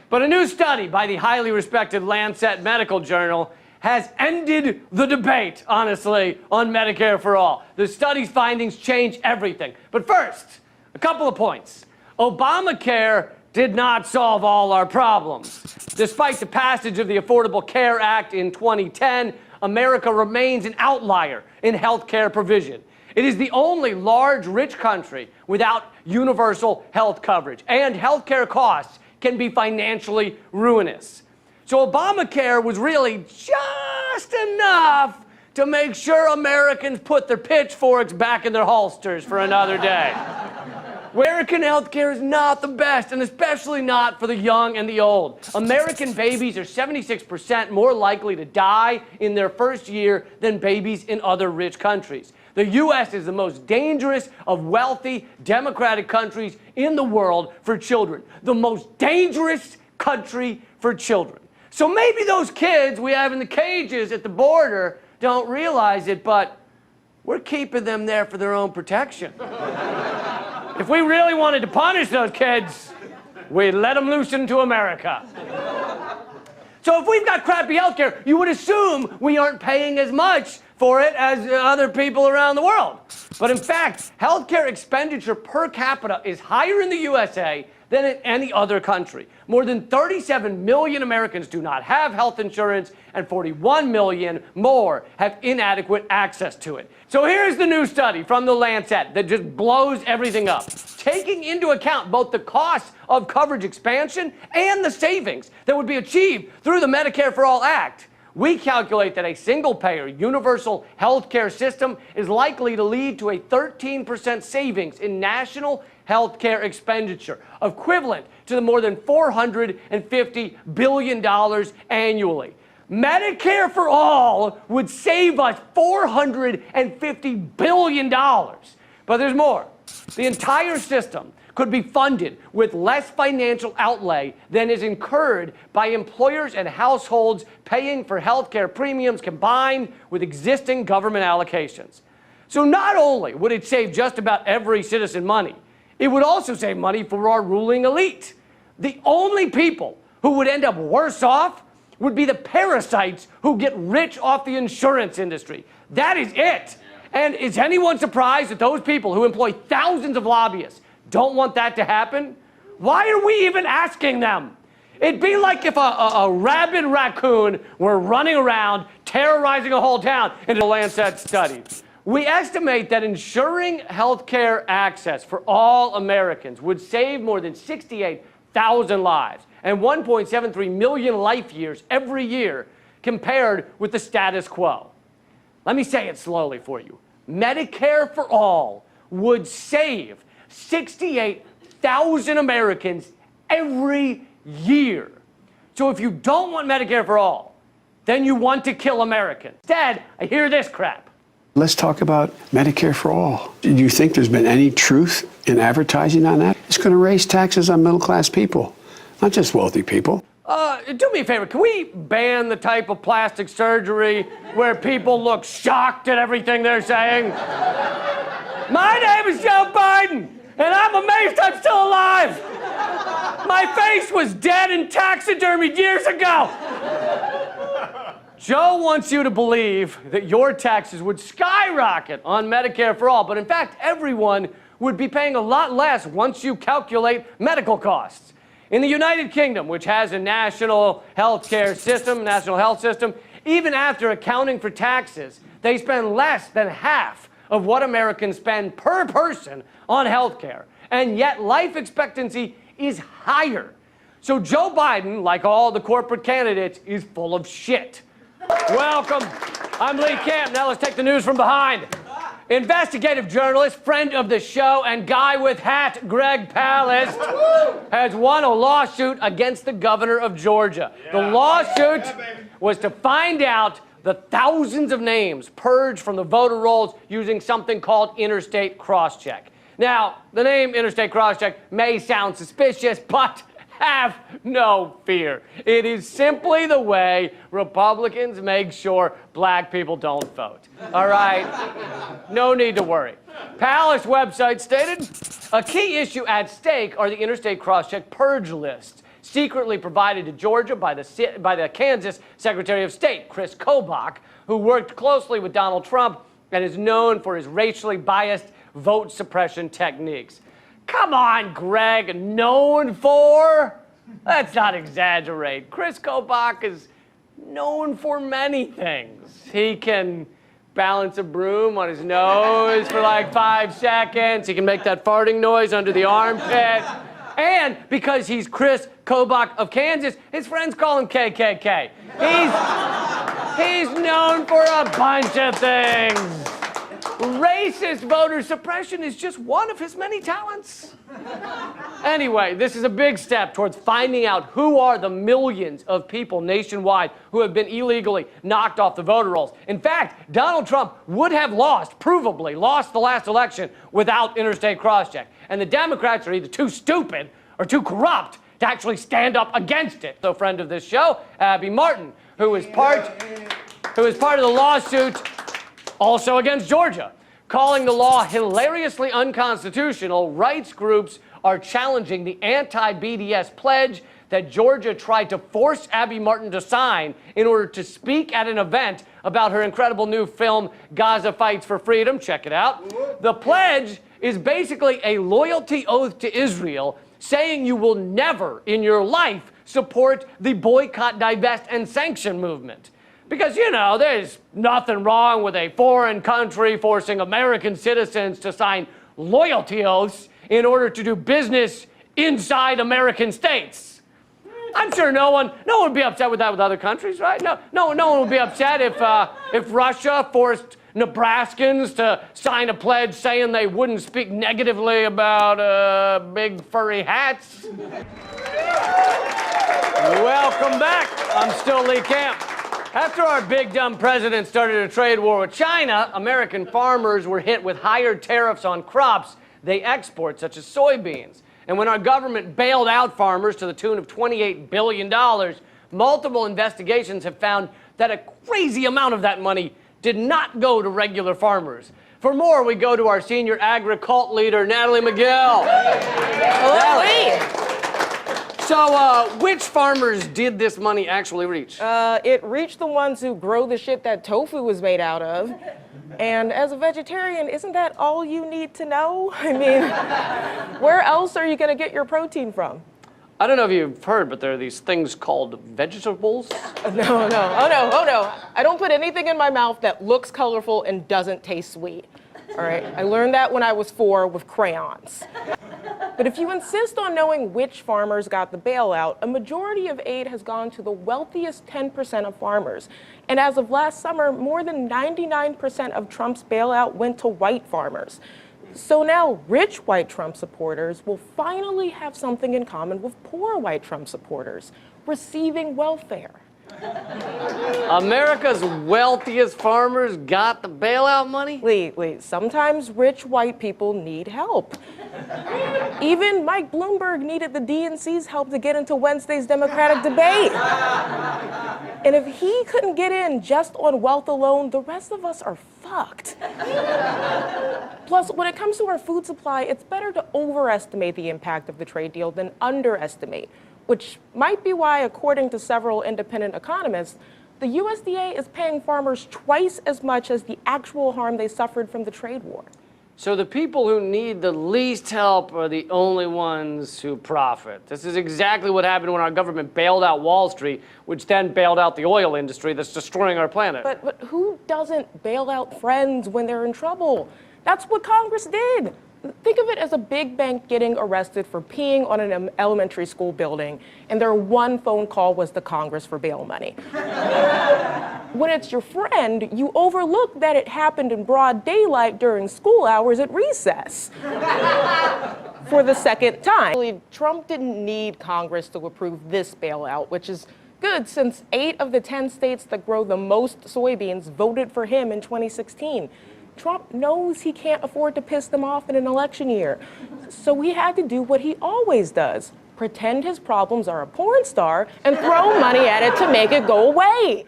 But a new study by the highly respected Lancet Medical Journal has ended the debate, honestly, on Medicare for All. The study's findings change everything. But first, a couple of points. Obamacare did not solve all our problems. Despite the passage of the Affordable Care Act in 2010, America remains an outlier in health care provision. It is the only large, rich country without universal health coverage, and health care costs can be financially ruinous. So Obamacare was really just enough to make sure Americans put their pitchforks back in their holsters for another day. American healthcare is not the best, and especially not for the young and the old. American babies are 76% more likely to die in their first year than babies in other rich countries. The U.S. is the most dangerous of wealthy, democratic countries in the world for children. The most dangerous country for children. So maybe those kids we have in the cages at the border don't realize it, but we're keeping them there for their own protection. If we really wanted to punish those kids, we'd let them loose into America. So if we've got crappy healthcare, you would assume we aren't paying as much for it as other people around the world. But in fact, healthcare expenditure per capita is higher in the USA than in any other country. More than 37 million Americans do not have health insurance, and 41 million more have inadequate access to it. So here's the new study from the Lancet that just blows everything up. Taking into account both the costs of coverage expansion and the savings that would be achieved through the Medicare for All Act, we calculate that a single-payer universal health care system is likely to lead to a 13% savings in national health care expenditure, equivalent to the more than $450 billion annually. Medicare for All would save us $450 billion. But there's more. The entire system could be funded with less financial outlay than is incurred by employers and households paying for health care premiums combined with existing government allocations. So not only would it save just about every citizen money, it would also save money for our ruling elite. The only people who would end up worse off would be the parasites who get rich off the insurance industry. That is it. And is anyone surprised that those people who employ thousands of lobbyists don't want that to happen? Why are we even asking them? It'd be like if a rabid raccoon were running around terrorizing a whole town in the Lancet study. We estimate that ensuring health care access for all Americans would save more than 68,000 lives and 1.73 million life years every year compared with the status quo. Let me say it slowly for you. Medicare for All would save 68,000 Americans every year. So if you don't want Medicare for All, then you want to kill Americans. Instead, I hear this crap. Let's talk about Medicare for All. Do you think there's been any truth in advertising on that? It's going to raise taxes on middle-class people, not just wealthy people. Do me a favor, can we ban the type of plastic surgery where people look shocked at everything they're saying? My name is Joe Biden, and I'm amazed I'm still alive. My face was dead and taxidermied years ago. Joe wants you to believe that your taxes would skyrocket on Medicare for All, but in fact, everyone would be paying a lot less once you calculate medical costs. In the United Kingdom, which has a national health system, even after accounting for taxes, they spend less than half of what Americans spend per person on health care. And yet life expectancy is higher. So Joe Biden, like all the corporate candidates, is full of shit. Welcome. I'm Lee Camp. Now let's take the news from behind. Investigative journalist, friend of the show, and guy with hat, Greg Palast, has won a lawsuit against the governor of Georgia. The lawsuit was to find out the thousands of names purged from the voter rolls using something called interstate crosscheck. Now, the name interstate crosscheck may sound suspicious, but have no fear. It is simply the way Republicans make sure black people don't vote. All right? No need to worry. Palast's website stated, a key issue at stake are the interstate crosscheck purge lists. secretly provided to Georgia by the Kansas Secretary of State, Chris Kobach, who worked closely with Donald Trump and is known for his racially biased vote suppression techniques. Come on, Greg, known for? Let's not exaggerate. Chris Kobach is known for many things. He can balance a broom on his nose for like 5 seconds. He can make that farting noise under the armpit. And because he's Chris Kobach of Kansas, his friends call him KKK. He's known for a bunch of things. Racist voter suppression is just one of his many talents. Anyway, this is a big step towards finding out who are the millions of people nationwide who have been illegally knocked off the voter rolls. In fact, Donald Trump would have provably lost the last election without interstate crosscheck. And the Democrats are either too stupid or too corrupt to actually stand up against it. So, friend of this show, Abby Martin, who is part of the lawsuit also against Georgia. Calling the law hilariously unconstitutional, rights groups are challenging the anti-BDS pledge that Georgia tried to force Abby Martin to sign in order to speak at an event about her incredible new film, Gaza Fights for Freedom. Check it out. The pledge is basically a loyalty oath to Israel, saying you will never in your life support the boycott, divest, and sanction movement. Because, you know, there's nothing wrong with a foreign country forcing American citizens to sign loyalty oaths in order to do business inside American states. I'm sure no one would be upset with that with other countries, right? No one would be upset if Russia forced Nebraskans to sign a pledge saying they wouldn't speak negatively about big furry hats. Welcome back. I'm still Lee Camp. After our big dumb president started a trade war with China, American farmers were hit with higher tariffs on crops they export, such as soybeans. And when our government bailed out farmers to the tune of $28 billion, multiple investigations have found that a crazy amount of that money did not go to regular farmers. For more, we go to our senior agri-cult leader, Natalie McGill. Hello, Lee. So, which farmers did this money actually reach? It reached the ones who grow the shit that tofu was made out of. And as a vegetarian, isn't that all you need to know? I mean, where else are you going to get your protein from? I don't know if you've heard, but there are these things called vegetables. No. Oh, no. I don't put anything in my mouth that looks colorful and doesn't taste sweet. All right? I learned that when I was 4 with crayons. But if you insist on knowing which farmers got the bailout, a majority of aid has gone to the wealthiest 10% of farmers. And as of last summer, more than 99% of Trump's bailout went to white farmers. So now rich white Trump supporters will finally have something in common with poor white Trump supporters: receiving welfare. America's wealthiest farmers got the bailout money? Lee, sometimes rich white people need help. Even Mike Bloomberg needed the DNC's help to get into Wednesday's Democratic debate. And if he couldn't get in just on wealth alone, the rest of us are fucked. Plus, when it comes to our food supply, it's better to overestimate the impact of the trade deal than underestimate, which might be why, according to several independent economists, the USDA is paying farmers twice as much as the actual harm they suffered from the trade war. So the people who need the least help are the only ones who profit. This is exactly what happened when our government bailed out Wall Street, which then bailed out the oil industry that's destroying our planet. But who doesn't bail out friends when they're in trouble? That's what Congress did. Think of it as a big bank getting arrested for peeing on an elementary school building, and their one phone call was to Congress for bail money. When it's your friend, you overlook that it happened in broad daylight during school hours at recess. For the second time. Trump didn't need Congress to approve this bailout, which is good since 8 of the 10 states that grow the most soybeans voted for him in 2016. Trump knows he can't afford to piss them off in an election year. So he had to do what he always does: pretend his problems are a porn star and throw money at it to make it go away.